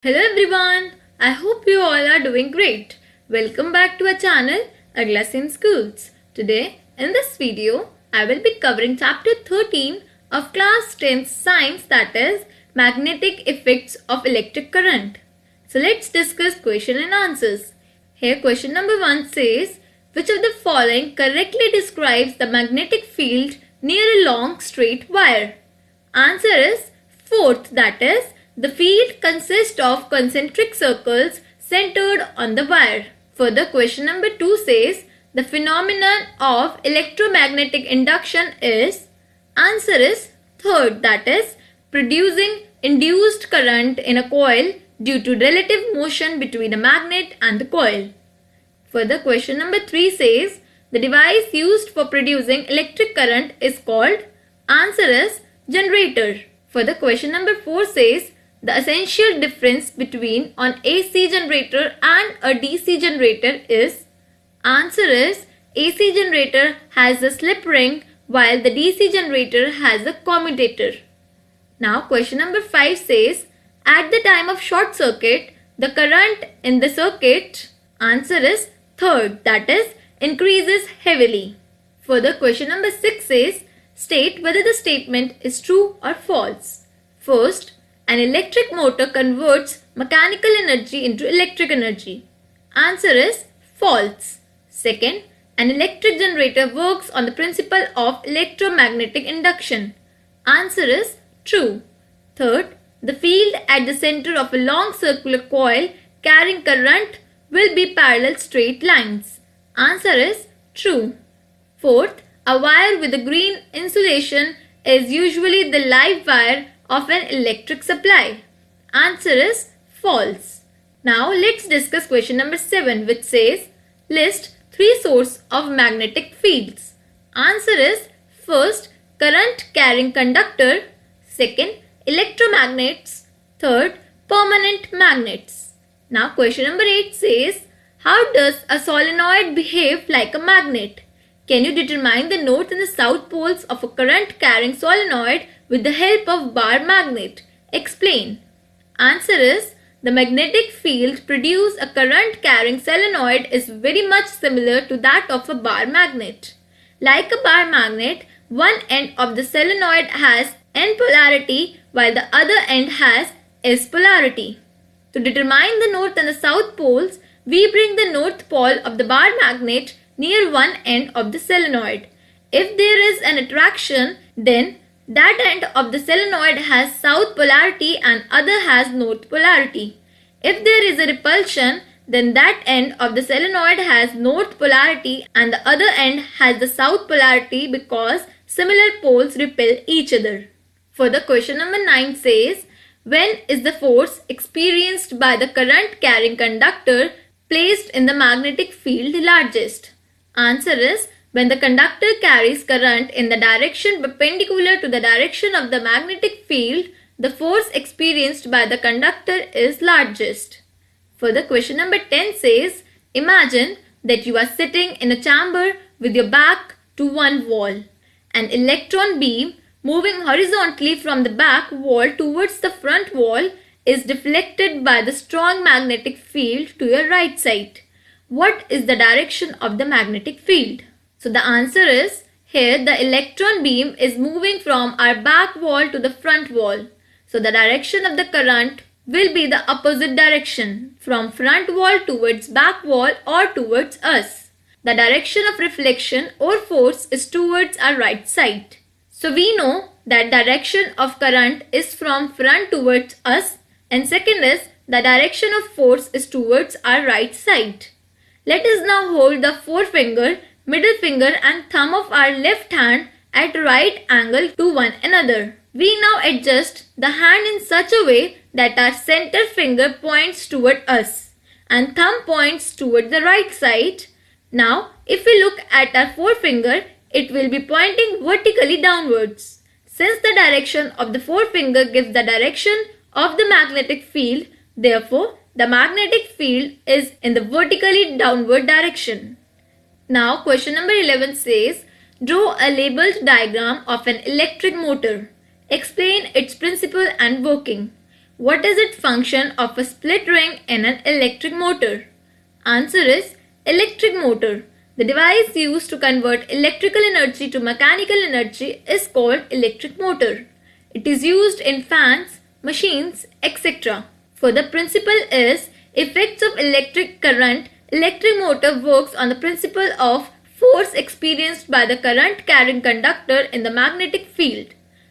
Hello everyone, I hope you all are doing great. Welcome back to our channel AglaSem Schools. Today in this video, I will be covering chapter 13 of class 10 science, that is magnetic effects of electric current. So let's discuss question and answers. Here question number 1 says, which of the following correctly describes the magnetic field near a long straight wire? Answer is fourth, that is the field consists of concentric circles centered on the wire. Further, question number 2 says, the phenomenon of electromagnetic induction is, answer is third, that is producing induced current in a coil due to relative motion between a magnet and the coil. Further, question number 3 says, the device used for producing electric current is called, answer is generator. Further, question number 4 says, the essential difference between an AC generator and a DC generator is, answer is AC generator has a slip ring while the DC generator has a commutator. Now question number 5 says, at the time of short circuit, the current in the circuit, answer is third, that is increases heavily. Further, question number 6 says, state whether the statement is true or false. First, an electric motor converts mechanical energy into electric energy. Answer is false. Second, an electric generator works on the principle of electromagnetic induction. Answer is true. Third, the field at the center of a long circular coil carrying current will be parallel straight lines. Answer is true. Fourth, a wire with a green insulation is usually the live wire of an electric supply. Answer is false. Now let's discuss question number 7, which says, list 3 sources of magnetic fields. Answer is first, current carrying conductor, second, electromagnets, third, permanent magnets. Now question number 8 says, how does a solenoid behave like a magnet? Can you determine the north and the south poles of a current carrying solenoid with the help of bar magnet? Explain. Answer is, the magnetic field produced a current carrying solenoid is very much similar to that of a bar magnet. Like a bar magnet, one end of the solenoid has N polarity while the other end has S polarity. To determine the north and the south poles, we bring the north pole of the bar magnet near one end of the solenoid. If there is an attraction, then that end of the solenoid has south polarity and other has north polarity. If there is a repulsion, then that end of the solenoid has north polarity and the other end has the south polarity because similar poles repel each other. Further, question number 9 says, when is the force experienced by the current carrying conductor placed in the magnetic field largest? Answer is, when the conductor carries current in the direction perpendicular to the direction of the magnetic field, the force experienced by the conductor is largest. Further, question number 10 says, imagine that you are sitting in a chamber with your back to one wall. An electron beam moving horizontally from the back wall towards the front wall is deflected by the strong magnetic field to your right side. What is the direction of the magnetic field? So the answer is, here the electron beam is moving from our back wall to the front wall. So the direction of the current will be the opposite direction, from front wall towards back wall or towards us. The direction of reflection or force is towards our right side. So we know that direction of current is from front towards us, and second is the direction of force is towards our right side. Let us now hold the forefinger, middle finger and thumb of our left hand at right angle to one another. We now adjust the hand in such a way that our center finger points toward us and thumb points toward the right side. Now, if we look at our forefinger, it will be pointing vertically downwards. Since the direction of the forefinger gives the direction of the magnetic field, therefore, the magnetic field is in the vertically downward direction. Now question number 11 says, draw a labeled diagram of an electric motor. Explain its principle and working. what is its function of a split ring in an electric motor? Answer is electric motor. The device used to convert electrical energy to mechanical energy is called electric motor. It is used in fans, machines, etc. For the principle is effects of electric current. Electric motor works on the principle of force experienced by the current carrying conductor in the magnetic field.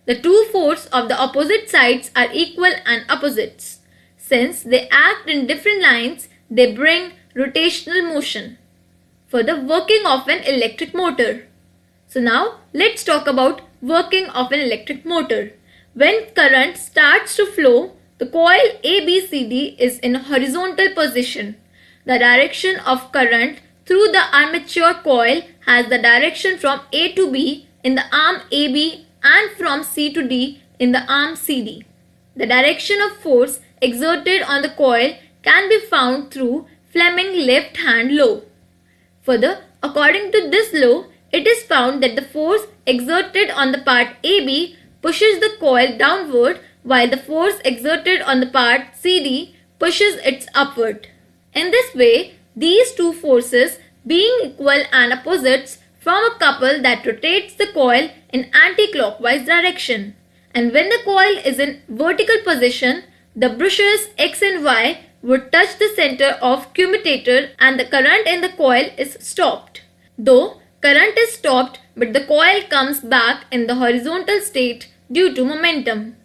The two forces of the opposite sides are equal and opposites. Since they act in different lines, they bring rotational motion. For the working of an electric motor. So now let's talk about working of an electric motor. When current starts to flow, the coil ABCD is in horizontal position. The direction of current through the armature coil has the direction from A to B in the arm AB and from C to D in the arm CD. The direction of force exerted on the coil can be found through Fleming left hand law. Further, according to this law, it is found that the force exerted on the part AB pushes the coil downward while the force exerted on the part CD pushes it upward. In this way, these two forces being equal and opposites form a couple that rotates the coil in anti-clockwise direction. And when the coil is in vertical position, the brushes X and Y would touch the center of commutator and the current in the coil is stopped. Though current is stopped, but the coil comes back in the horizontal state due to momentum.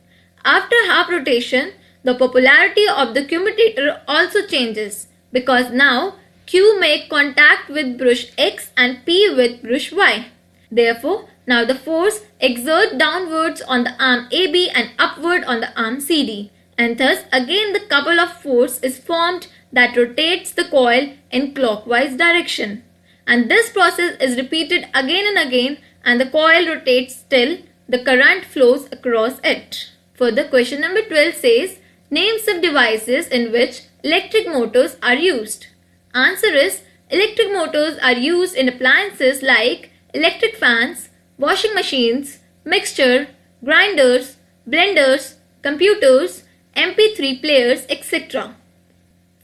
After half rotation, the polarity of the commutator also changes because now Q make contact with brush X and P with brush Y. Therefore, now the force exerts downwards on the arm AB and upward on the arm CD. And thus again the couple of force is formed that rotates the coil in clockwise direction. And this process is repeated again and again and the coil rotates till the current flows across it. Further, question number 12 says, names of devices in which electric motors are used. Answer is, electric motors are used in appliances like electric fans, washing machines, mixer, grinders, blenders, computers, MP3 players, etc.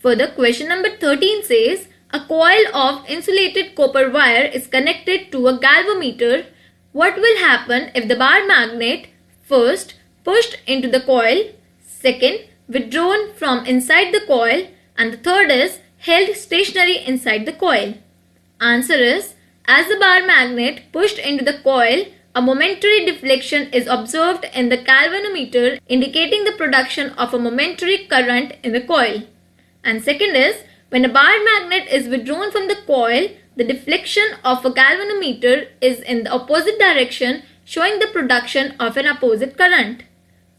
Further, question number 13 says, a coil of insulated copper wire is connected to a galvanometer. What will happen if the bar magnet, first, pushed into the coil, second, withdrawn from inside the coil, and the third is held stationary inside the coil? Answer is, as the bar magnet pushed into the coil, a momentary deflection is observed in the galvanometer indicating the production of a momentary current in the coil. And second is, when a bar magnet is withdrawn from the coil, the deflection of a galvanometer is in the opposite direction showing the production of an opposite current.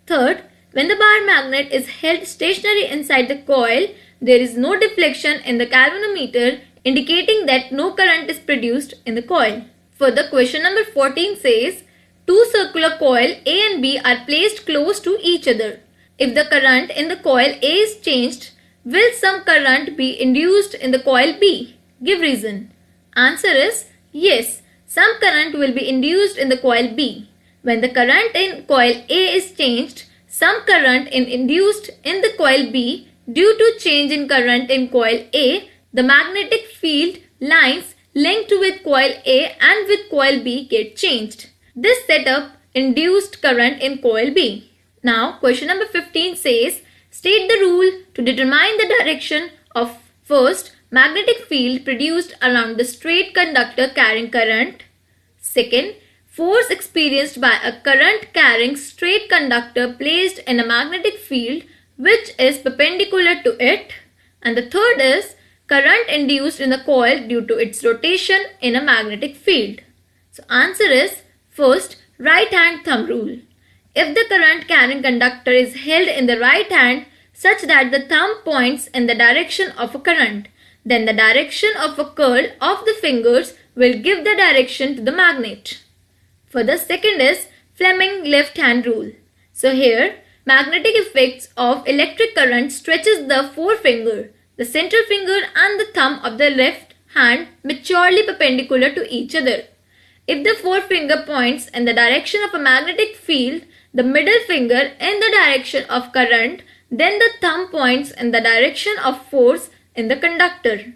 Third, when the bar magnet is held stationary inside the coil, there is no deflection in the galvanometer indicating that no current is produced in the coil. Further, question number 14 says, two circular coils A and B are placed close to each other. If the current in the coil A is changed, will some current be induced in the coil B? Give reason. Answer is yes, some current will be induced in the coil B. When the current in coil A is changed, some current is induced in the coil B due to change in current in coil A. The magnetic field lines linked with coil A and with coil B get changed. This setup induced current in coil B. Now, question number 15 says, state the rule to determine the direction of first, magnetic field produced around the straight conductor carrying current. Second, force experienced by a current carrying straight conductor placed in a magnetic field which is perpendicular to it. And the third is, current induced in the coil due to its rotation in a magnetic field. So answer is, first, right hand thumb rule. If the current carrying conductor is held in the right hand such that the thumb points in the direction of a current, then the direction of a curl of the fingers will give the direction to the magnet. For the second is Fleming left hand rule. So here, magnetic effects of electric current stretches the forefinger, the central finger and the thumb of the left hand maturely perpendicular to each other. If the forefinger points in the direction of a magnetic field, the middle finger in the direction of current, then the thumb points in the direction of force in the conductor.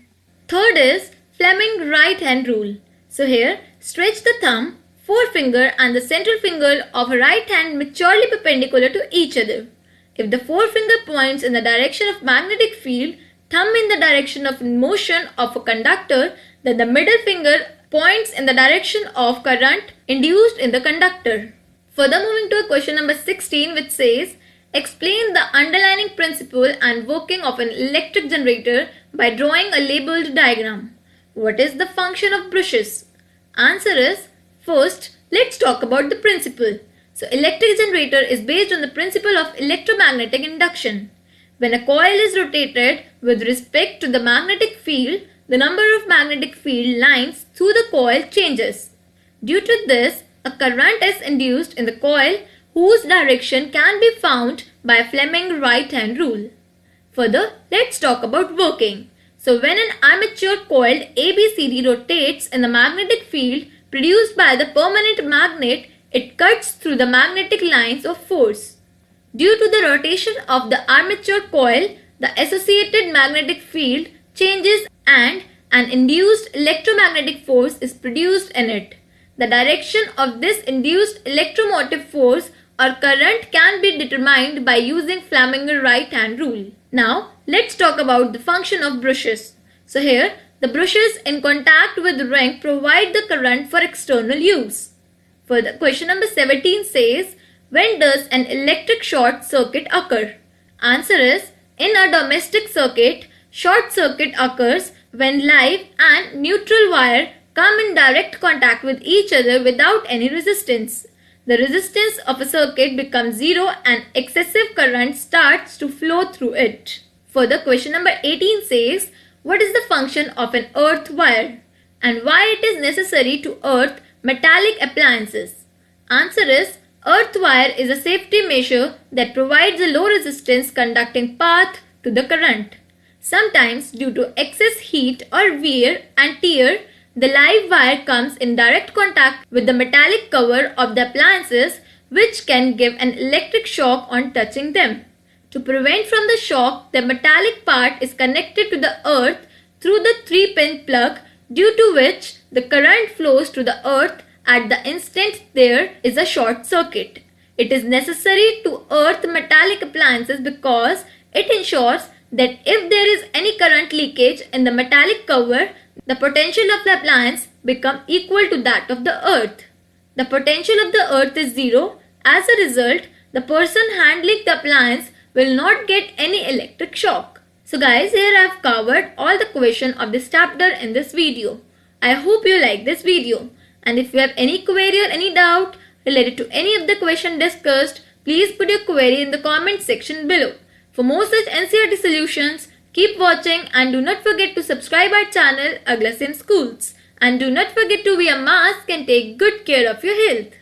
Third is Fleming right hand rule. So here, stretch the thumb, forefinger and the central finger of a right hand maturely perpendicular to each other. If the forefinger points in the direction of magnetic field, thumb in the direction of motion of a conductor, then the middle finger points in the direction of current induced in the conductor. Further, moving to question number 16, which says, explain the underlying principle and working of an electric generator by drawing a labeled diagram. What is the function of brushes? Answer is, first, let's talk about the principle. So, electric generator is based on the principle of electromagnetic induction. When a coil is rotated with respect to the magnetic field, the number of magnetic field lines through the coil changes. Due to this, a current is induced in the coil whose direction can be found by Fleming right hand rule. Further, let's talk about working. So when an armature coiled ABCD rotates in the magnetic field produced by the permanent magnet, it cuts through the magnetic lines of force. Due to the rotation of the armature coil, the associated magnetic field changes and an induced electromagnetic force is produced in it. The direction of this induced electromotive force or current can be determined by using Fleming right hand rule. Now, let's talk about the function of brushes. So here, the brushes in contact with the ring provide the current for external use. Further, question number 17 says, when does an electric short circuit occur? Answer is, in a domestic circuit, short circuit occurs when live and neutral wire come in direct contact with each other without any resistance. The resistance of a circuit becomes zero and excessive current starts to flow through it. Further, question number 18 says, what is the function of an earth wire and why it is necessary to earth metallic appliances? Answer is, earth wire is a safety measure that provides a low resistance conducting path to the current. Sometimes due to excess heat or wear and tear, the live wire comes in direct contact with the metallic cover of the appliances, which can give an electric shock on touching them. To prevent from the shock, the metallic part is connected to the earth through the 3-pin plug, due to which the current flows to the earth at the instant there is a short circuit. It is necessary to earth metallic appliances because it ensures that if there is any current leakage in the metallic cover, the potential of the appliance becomes equal to that of the earth. The potential of the earth is zero. As a result, the person handling the appliance will not get any electric shock. So guys, here I have covered all the questions of this chapter in this video. I hope you like this video. And if you have any query or any doubt related to any of the questions discussed, please put your query in the comment section below. For more such NCERT solutions, keep watching and do not forget to subscribe our channel AglaSem Schools. And do not forget to wear a mask and take good care of your health.